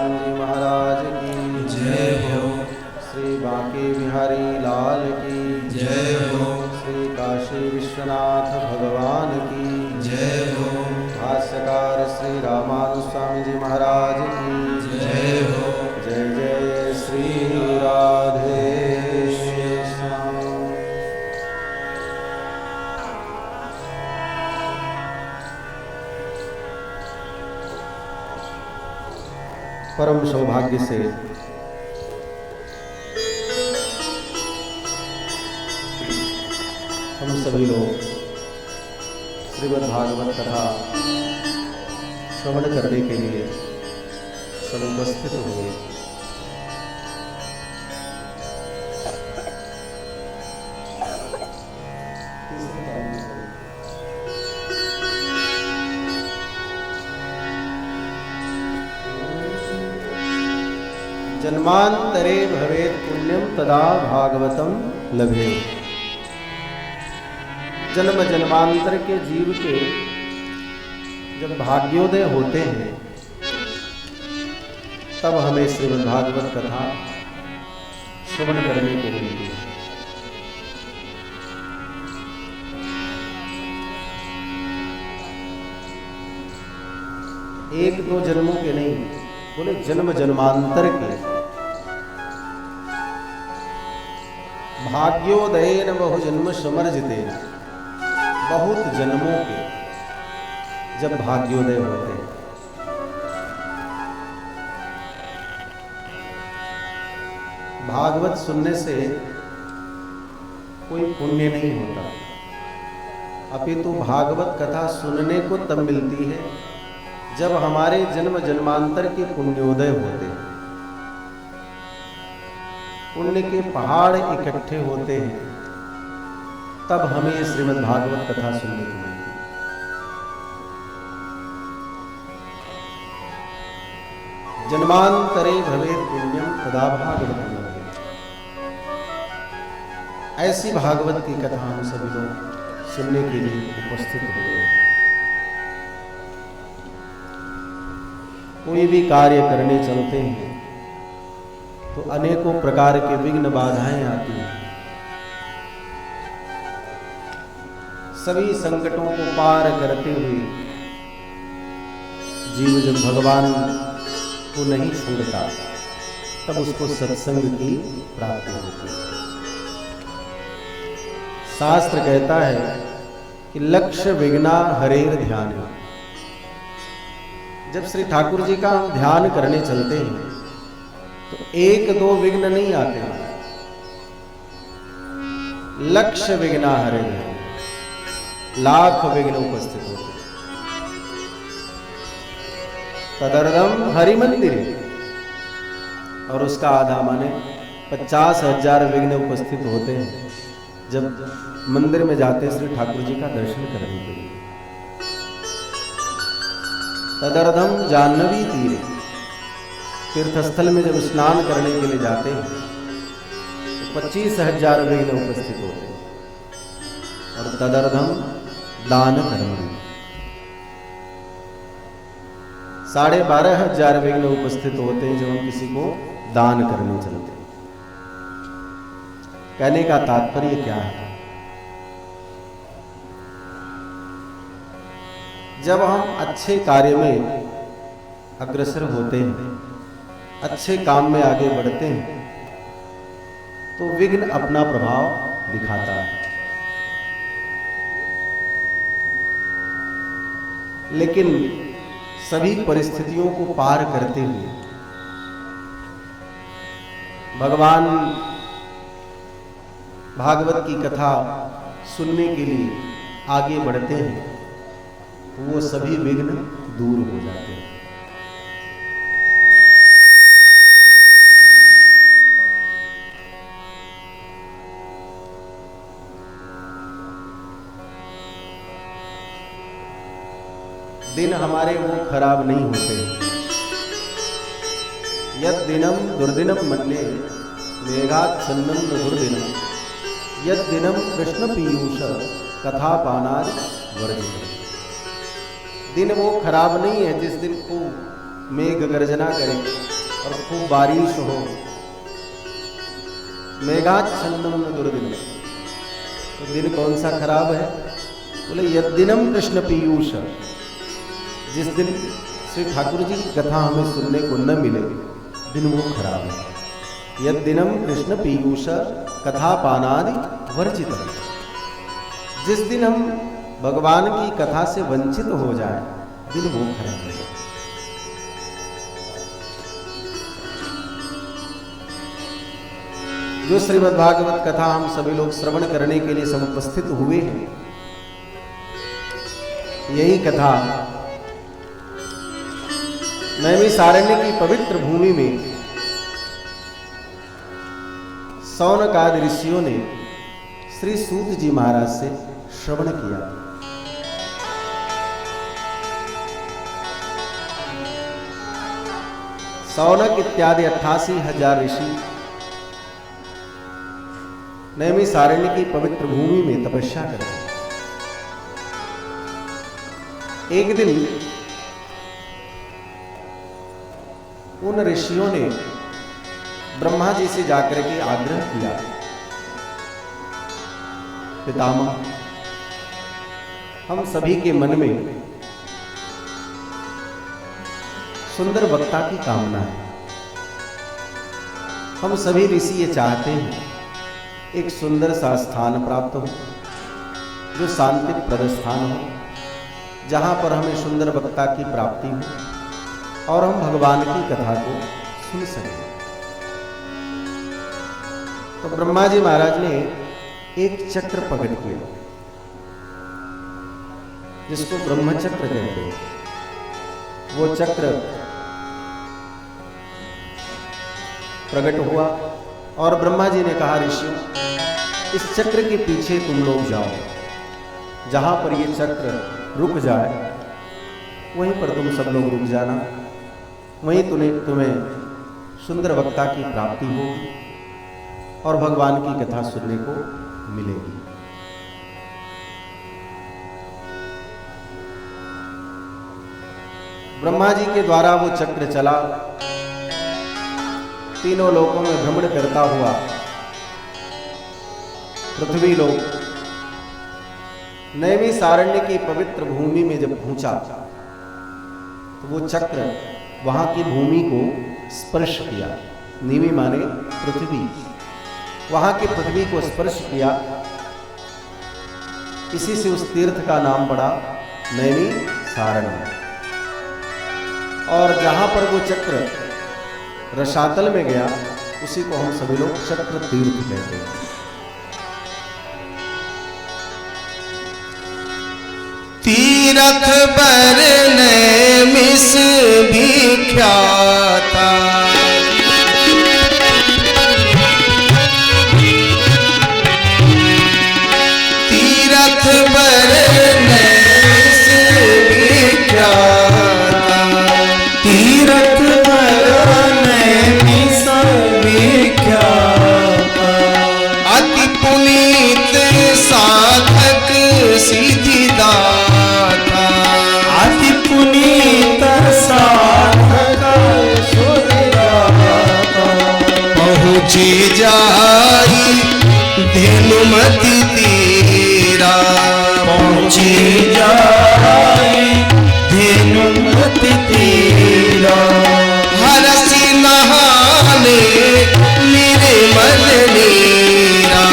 स्वामी जी महाराज की जय हो। श्री बांके बिहारी लाल की जय हो। श्री काशी विश्वनाथ भगवान की जय हो। भाष्यकार श्री रामानुज स्वामी जी महाराज की जय हो। जय जय श्री राधे श्याम। परम सौभाग्य से हम सभी लोग श्रीमद् भागवत कथा श्रवण करने के लिए सब उपस्थित हुए। जन्मांतरे भवेत् पुण्यम तदा भागवतम लभे। जन्म जन्मांतर के जीव के जब भाग्योदय होते हैं तब हमें श्रीमद् भागवत कथा श्रवण करने को मिलती है। एक दो जन्मों के नहीं, बोले जन्म जन्मांतर के भाग्योदयेन बहु जन्म समर्जिते, बहुत जन्मों के जब भाग्योदय होते हैं। भागवत सुनने से कोई पुण्य नहीं होता, अपितु भागवत कथा सुनने को तब मिलती है जब हमारे जन्म जन्मांतर के पुण्योदय होते हैं। पुण्य के पहाड़ इकट्ठे होते हैं तब हमें श्रीमद् भागवत कथा सुनने को मिलती है। जन्मांतरे भवेत् पुण्यम तदा भागवतम लभेत्। ऐसी भागवत की कथा हम सभी लोग सुनने के लिए उपस्थित हुए। कोई भी कार्य करने चलते हैं तो अनेकों प्रकार के विघ्न बाधाएं आती हैं। सभी संकटों को पार करते हुए जीव जब भगवान को नहीं छोड़ता तब उसको सत्संग की प्राप्ति होती है। शास्त्र कहता है कि लक्ष्य विघ्ना हरेर ध्यान। जब श्री ठाकुर जी का हम ध्यान करने चलते हैं तो एक दो विघ्न नहीं आते, लक्ष्य विघ्ना हरे, लाख विघ्न उपस्थित होते। तदर्थम हरि मंदिर, और उसका आधा माने 50,000 विघ्न उपस्थित होते हैं जब मंदिर में जाते श्री ठाकुर जी का दर्शन करने के लिए। तदर्थम जाह्नवी तीरे, तीर्थस्थल में जब स्नान करने के लिए जाते हैं तो 25,000 विघ्न उपस्थित होते हैं। और तदर्थम दान कर्म, 12,500 विघ्न उपस्थित होते हैं जब हम किसी को दान करने चलते हैं। कहने का तात्पर्य क्या है? जब हम अच्छे कार्य में अग्रसर होते हैं, अच्छे काम में आगे बढ़ते हैं, तो विघ्न अपना प्रभाव दिखाता है। लेकिन सभी परिस्थितियों को पार करते हुए भगवान भागवत की कथा सुनने के लिए आगे बढ़ते हैं तो वो सभी विघ्न दूर हो जाते हैं। दिन हमारे वो खराब नहीं होते। यद दिनम दुर्दिनम मन्ये मेघाच्छन्नम दुर्दिनम, यद दिनम कृष्ण पीयूष कथा पानाद वर्जित। दिन वो खराब नहीं है जिस दिन को मेघ गर्जना करे, और खूब बारिश हो, मेघाच्छन्नम न दुर्दिन, तो दिन कौन सा खराब है? बोले यद्दिनम कृष्ण पीयूष, जिस दिन श्री ठाकुर जी की कथा हमें सुनने को न मिले, दिन वो खराब है। यद्दिनम कृष्ण पीयूष कथा पानादि वर्जित, जिस दिन हम भगवान की कथा से वंचित हो जाए, दिन वो खराब है। जो श्रीमद् भागवत कथा हम सभी लोग श्रवण करने के लिए समुपस्थित हुए हैं, यही कथा नैमिषारण्य की पवित्र भूमि में शौनकादि ऋषियों ने श्री सूत जी महाराज से श्रवण किया। शौनक इत्यादि 88,000 ऋषि नैमिषारण्य की पवित्र भूमि में तपस्या करते। एक दिन उन ऋषियों ने ब्रह्मा जी से जाकर के आग्रह किया, पितामह, हम सभी के मन में सुंदर वक्ता की कामना है। हम सभी ऋषि ये चाहते हैं एक सुंदर सा स्थान प्राप्त हो, जो शांति प्रद स्थान हो, जहां पर हमें सुंदर वक्ता की प्राप्ति हो और हम भगवान की कथा को सुन सकें। तो ब्रह्मा जी महाराज ने एक चक्र प्रकट किया, जिसको ब्रह्मचक्र कहते हैं। वो चक्र प्रकट हुआ और ब्रह्मा जी ने कहा, ऋषियों, इस चक्र के पीछे तुम लोग जाओ, जहां पर ये चक्र रुक जाए वहीं पर तुम सब लोग रुक जाना, वहीं तुम्हें सुंदर वक्ता की प्राप्ति होगी और भगवान की कथा सुनने को मिलेगी। ब्रह्मा जी के द्वारा वो चक्र चला, तीनों लोकों में भ्रमण करता हुआ पृथ्वी लोक नैमिषारण्य की पवित्र भूमि में जब पहुंचा, तो वो चक्र वहां की भूमि को स्पर्श किया। नीवी माने पृथ्वी, वहां की पृथ्वी को स्पर्श किया। इसी से उस तीर्थ का नाम पड़ा नैमिषारण्य। और जहां पर वो चक्र रसातल में गया, उसी को हम सभी लोग चक्र तीर्थ कहते हैं। तीरथ बर नैमिष विख्याता, तीरथ बर नैमिष विख्याता, तीरथ बर नैमिष विख्याता, अति पुनीत साधक सिद्धिदाता, अति पुनीत साधक सिद्धिदाता, पहुँचे जाई धेनुमति तीरा, पहुँचे जाई धेनुमति तीरा, हरसि नहाने निर्मल नीरा,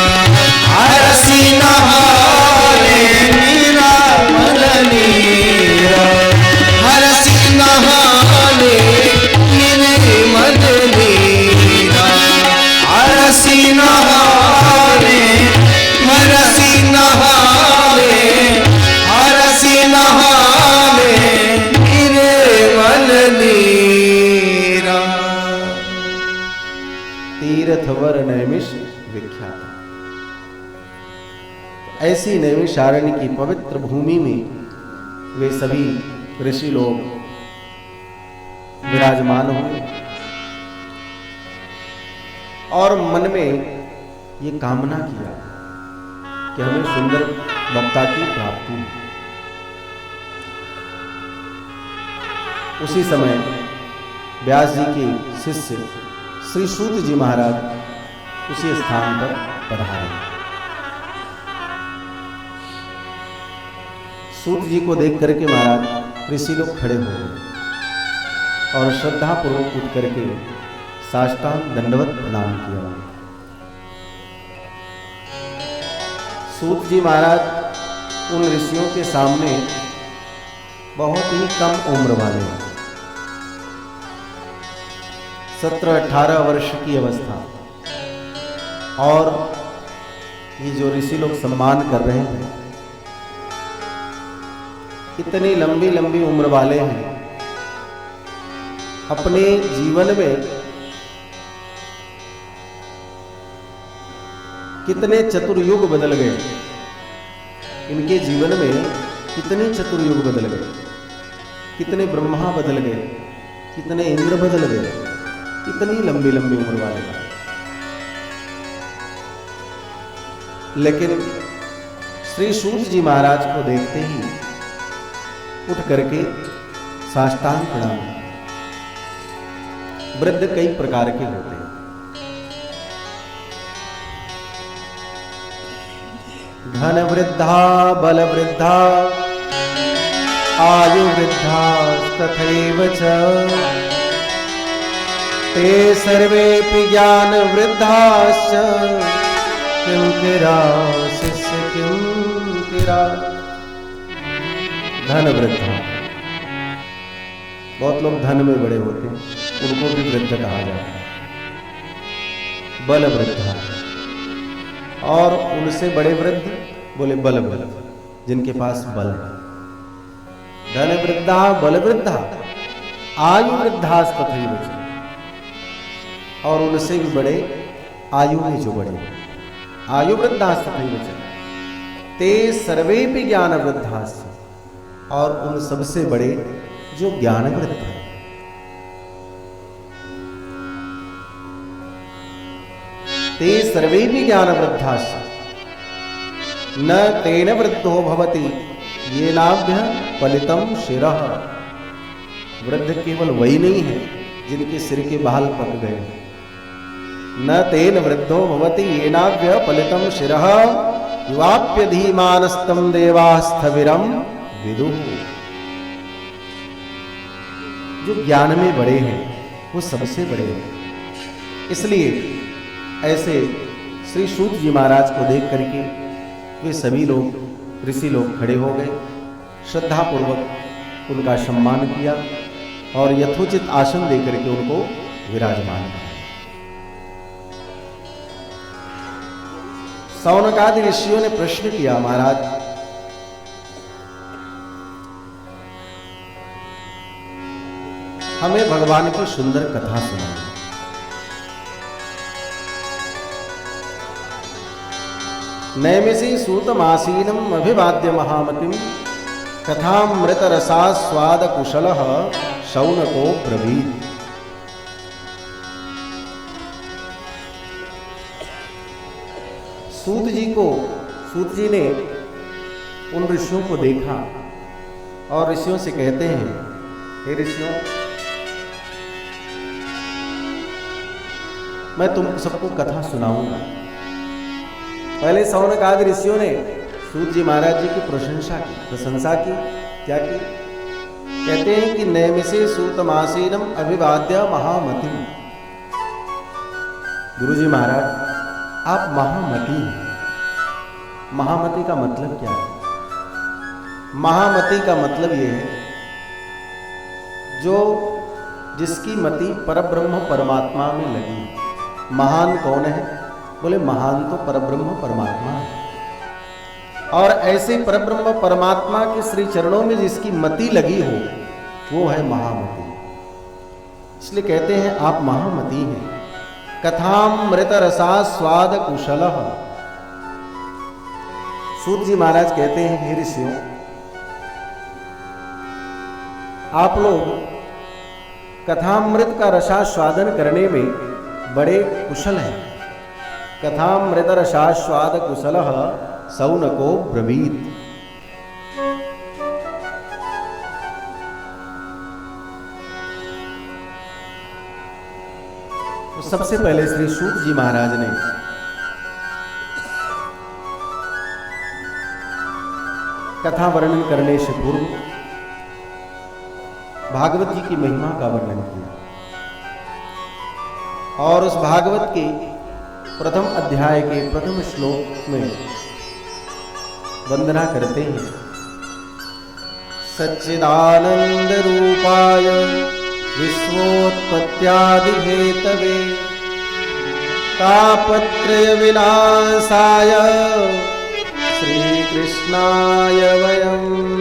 हरसि नहाने निर्मल नीरा, हरसि नहाने निर्मल नीरा, हरसि नहाने, हरसि नहाने, हरसि नहाने निर्मल नीरा। तीर्थवर नैमिष विख्यात। ऐसी नैमिषारण्य की पवित्र भूमि में वे सभी ऋषि लोग विराजमान हुए और मन में ये कामना किया कि हमें सुंदर वक्ता की प्राप्ति हो। उसी समय व्यास जी की शिष्य श्री सूत जी महाराज उसी स्थान पर पधारे। सूत जी को देख करके महाराज ऋषि लोग खड़े हो गए और श्रद्धा पूर्वक उठ करके साष्टांग दंडवत प्रणाम किया। सूत जी महाराज उन ऋषियों के सामने बहुत ही कम उम्र वाले, 17-18 वर्ष की अवस्था, और ये जो ऋषि लोग सम्मान कर रहे हैं इतनी लंबी लंबी उम्र वाले हैं। अपने जीवन में कितने चतुर्युग बदल गए, इनके जीवन में कितने चतुर्युग बदल गए, कितने ब्रह्मा बदल गए, कितने इंद्र बदल गए, इतनी लंबी लंबी उम्र वाले। लेकिन श्री सूत जी महाराज को देखते ही उठ करके साष्टांग प्रणाम। वृद्ध कई प्रकार के होते हैं। धन वृद्धा, बल वृद्धा, आयु वृद्धा तथैव च ते सर्वेपि ज्ञान वृद्धाश्च किं किरा शिष्य किं किरा। धन वृद्धा, बहुत लोग धन में बड़े होते हैं, उनको भी वृद्ध कहा जाता है। बल वृद्धा, और उनसे बड़े वृद्ध बोले बल वृद्ध, जिनके पास बल है। धन वृद्धा, बल वृद्धा, आयु वृद्धास्तथैव च, और उनसे भी बड़े आयु में जो बड़े, आयु वृद्धास्तथैव च ते सर्वेपि ज्ञान वृद्धाश्च, और उन सबसे बड़े जो ज्ञान वृद्ध है। ते सर्वेपि ज्ञान वृद्धाश्च न तेन वृद्धो भवति येनाभ्य पलितम शिरः। वृद्ध केवल वही नहीं है जिनके सिर के बाल पक गए। न तेन वृद्धो भवति येनाभ्य पलितम शिरः युवाप्यधीमानस्तम देवास्थविरम विदुः। जो ज्ञान में बड़े हैं वो सबसे बड़े हैं। इसलिए ऐसे श्री सूत जी महाराज को देख करके वे सभी लोग ऋषि लोग खड़े हो गए, श्रद्धा पूर्वक उनका सम्मान किया और यथोचित आसन देकर के उनको विराजमान किया। सौनकादि ऋषियों ने प्रश्न किया, महाराज हमें भगवान की सुंदर कथा सुनाइए। नैमिषे सूतमासीनम अभिवाद्य महामतिम कथामृत रसास्वाद कुशलः शौनको ब्रवीत। सूत जी ने उन ऋषियों को देखा और ऋषियों से कहते हैं, हे ऋषियों, मैं तुम सबको कथा सुनाऊंगा। पहले सौनक आदि ऋषियों ने सूत जी महाराज जी की प्रशंसा की। क्या की? कहते हैं कि नैमिषे सूतमासीनम अभिवाद्य महामतिम। गुरु जी महाराज आप महामती हैं। महामती का मतलब क्या है? महामती का मतलब ये है जो जिसकी मति परब्रह्म परमात्मा में लगी। महान कौन है? बोले महान तो परब्रह्म परमात्मा है। और ऐसे परब्रह्म परमात्मा के श्री चरणों में जिसकी मति लगी हो वो है महामती। इसलिए कहते हैं आप महामती हैं। कथामृत रसास्वाद कुशलः। सूत जी महाराज कहते हैं, हे ऋषियों, आप लोग कथामृत का रसास्वादन करने में बड़े कुशल हैं। कथामृत रसास्वाद कुशलः शौनको ब्रवीत। तो सबसे पहले श्री सूत जी महाराज ने कथा वर्णन करने से पूर्व भागवत जी की महिमा का वर्णन किया और उस भागवत के प्रथम अध्याय के प्रथम श्लोक में वंदना करते हैं। सच्चिदानंद रूपाय विश्वोत्पत्त्यादि हेतवे तापत्रय विनाशाय श्री कृष्णाय वयम्